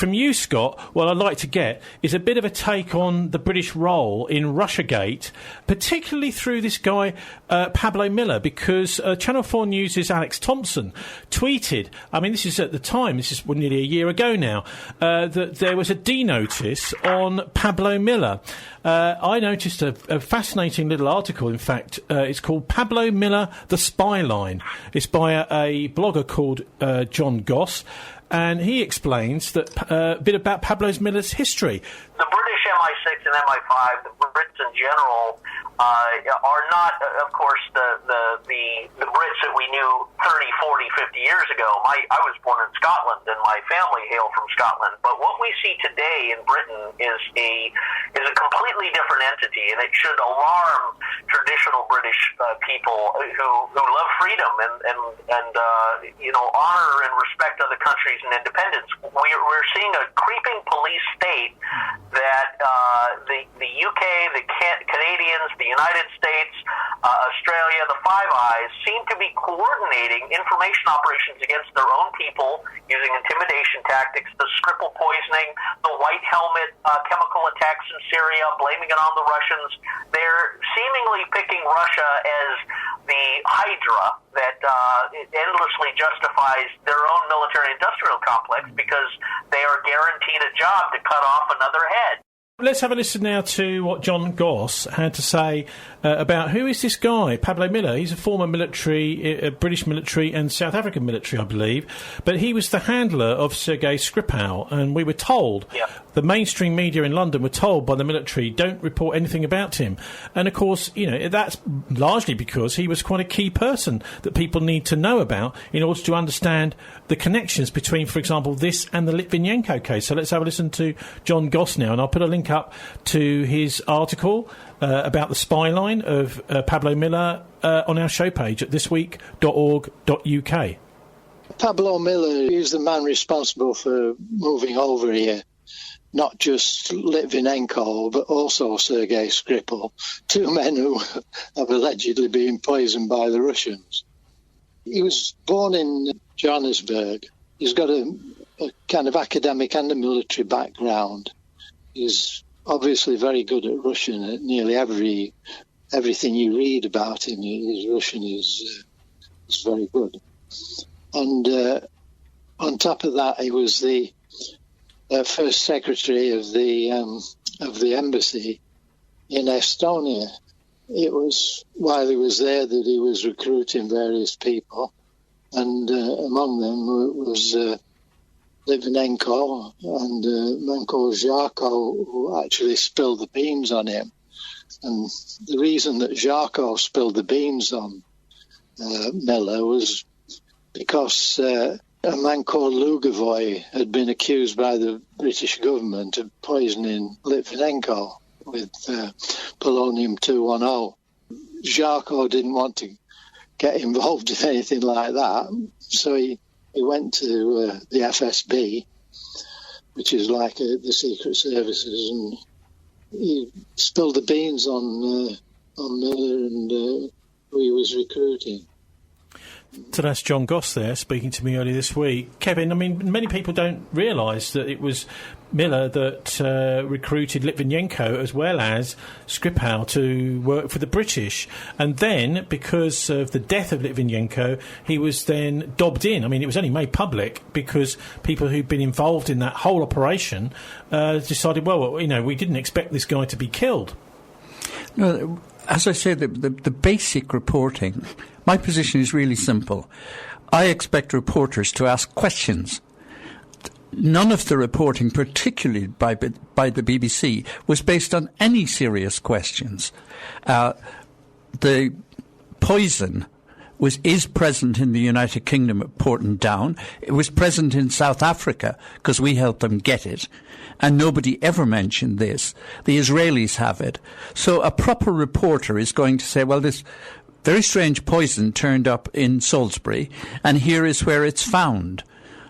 from you, Scott, what I'd like to get is a bit of a take on the British role in Russiagate, particularly through this guy, Pablo Miller, because Channel 4 News' Alex Thompson tweeted, I mean, this is at the time, this is nearly a year ago now, that there was a D-notice on Pablo Miller. I noticed a fascinating little article, in fact. It's called Pablo Miller, the Spyline. It's by a blogger called John Goss, and he explains that a bit about Pablo Miller's history. The British MI6 and MI5, the Brits in general, are not, of course, the Brits that we knew 30, 40, 50 years ago. I was born in Scotland, and my family hail from Scotland. But what we see today in Britain is a completely different entity, and it should alarm traditional British people who love freedom and honor and respect other countries and independence. We're seeing a creeping police state that the UK, the Canadians, the United States, Australia, the Five Eyes seem to be coordinating information operations against their own people using intimidation tactics, the Skripal poisoning, the White Helmet chemical attacks in Syria, blaming it on the Russians. They're seemingly picking Russia as the Hydra that endlessly justifies their own military-industrial complex because they are guaranteed a job to cut off another head. Let's have a listen now to what John Goss had to say about who is this guy, Pablo Miller. He's a former military, British military and South African military, I believe. But he was the handler of Sergei Skripal, and we were told, the mainstream media in London were told by the military, don't report anything about him. And, of course, that's largely because he was quite a key person that people need to know about in order to understand the connections between, for example, this and the Litvinenko case. So let's have a listen to John Goss now, and I'll put a link up to his article about the spyline of Pablo Miller on our show page at thisweek.org.uk. Pablo Miller is the man responsible for moving over here, not just Litvinenko, but also Sergei Skripal, two men who have allegedly been poisoned by the Russians. He was born in Johannesburg. He's got a kind of academic and a military background. He's obviously very good at Russian. At nearly everything you read about him, his Russian is very good. And on top of that, he was the first secretary of the embassy in Estonia. It was while he was there that he was recruiting various people, and among them was Litvinenko and Menko Zharko, who actually spilled the beans on him. And the reason that Zharko spilled the beans on Miller was because a man called Lugovoy had been accused by the British government of poisoning Litvinenko with Polonium 210. Zharko didn't want to get involved in anything like that, so he went to the FSB, which is like the Secret Services, and he spilled the beans on Miller and who he was recruiting. So that's John Goss there speaking to me earlier this week. Kevin, I mean, many people don't realise that it was Miller that recruited Litvinenko as well as Skripal to work for the British. And then, because of the death of Litvinenko, he was then dobbed in. I mean, it was only made public because people who'd been involved in that whole operation decided, well, we didn't expect this guy to be killed. No, as I said, the basic reporting, my position is really simple. I expect reporters to ask questions. None of the reporting, particularly by the BBC, was based on any serious questions. The poison is present in the United Kingdom at Porton Down. It was present in South Africa because we helped them get it. And nobody ever mentioned this. The Israelis have it. So a proper reporter is going to say, well, this very strange poison turned up in Salisbury, and here is where it's found.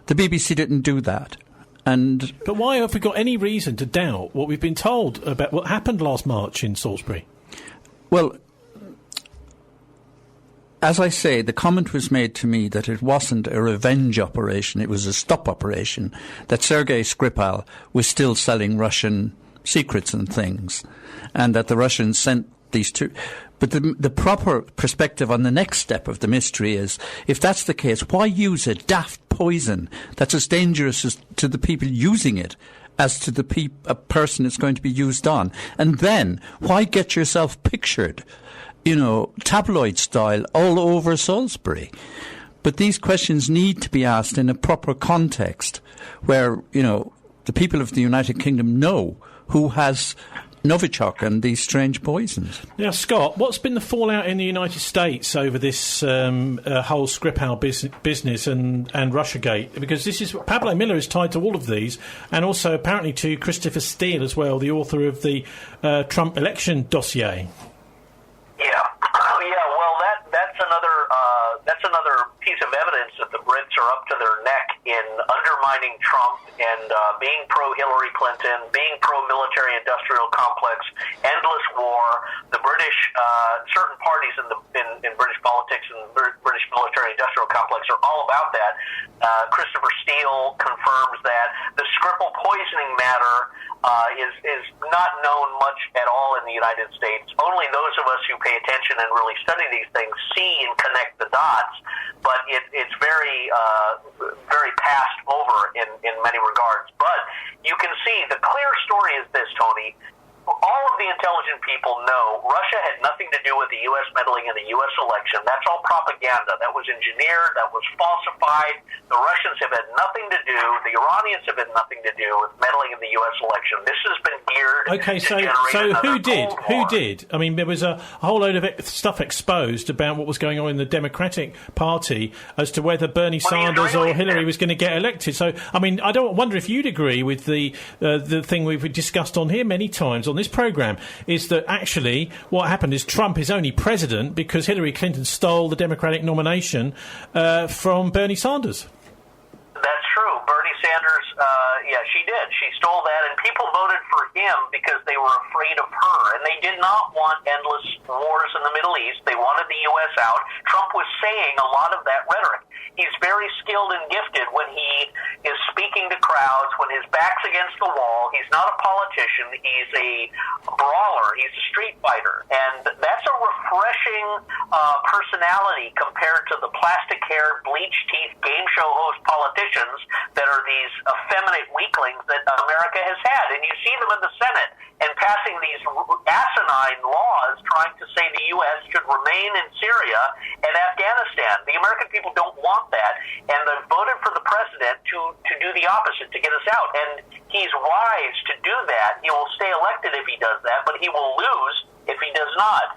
The BBC didn't do that. But why have we got any reason to doubt what we've been told about what happened last March in Salisbury? Well, as I say, the comment was made to me that it wasn't a revenge operation, it was a stop operation, that Sergei Skripal was still selling Russian secrets and things, and that the Russians sent these two. But the proper perspective on the next step of the mystery is, if that's the case, why use a daft poison that's as dangerous to the people using it as to the a person it's going to be used on? And then, why get yourself pictured, tabloid style all over Salisbury? But these questions need to be asked in a proper context where, the people of the United Kingdom know who has Novichok and these strange poisons. Now, Scott, what's been the fallout in the United States over this whole Skripal business and Russiagate? Because Pablo Miller is tied to all of these, and also apparently to Christopher Steele as well, the author of the Trump election dossier. That's another piece of evidence that the Brits are up to their neck in undermining Trump and being pro-Hillary Clinton, being pro-military industrial complex, endless war. The British, certain parties in British politics and British military industrial complex are all about that. Christopher Steele confirms that the Skripal poisoning matter is not known much at all in the United States. Only those of us who pay attention and really study these things see and connect the dots, but it's very passed over in many regards. But you can see the clear story is this, Tony. All of the intelligent people know Russia had nothing to do with the U.S. meddling in the U.S. election. That's all propaganda. That was engineered. That was falsified. The Russians have had nothing to do. The Iranians have had nothing to do with meddling in the U.S. election. This has been geared to generate who did? Cold War. Who did? I mean, there was a whole load of stuff exposed about what was going on in the Democratic Party as to whether Bernie Sanders or Hillary was going to get elected. So, I mean, I don't wonder if you'd agree with the thing we've discussed on here many times on this programme, is that actually what happened is Trump is only president because Hillary Clinton stole the Democratic nomination from Bernie Sanders. That's true. Bernie Sanders, she did. She stole that, and people voted for him because they were afraid of her, and they did not want endless wars in the Middle East. They wanted the U.S. out. Trump was saying a lot of that rhetoric. He's very skilled and gifted when he is speaking to crowds, when his back's against the wall. He's not a politician. He's a brawler. He's a street fighter. And that's a refreshing personality compared to the plastic-haired, bleach-teeth game show host politicians that are these effeminate weaklings that America has had. And you see them in the Senate and passing these asinine laws trying to say the U.S. should remain in Syria and Afghanistan. The American people don't want that, and they've voted for the president to do the opposite, to get us out. And he's wise to do that. He will stay elected if he does that, but he will lose if he does not.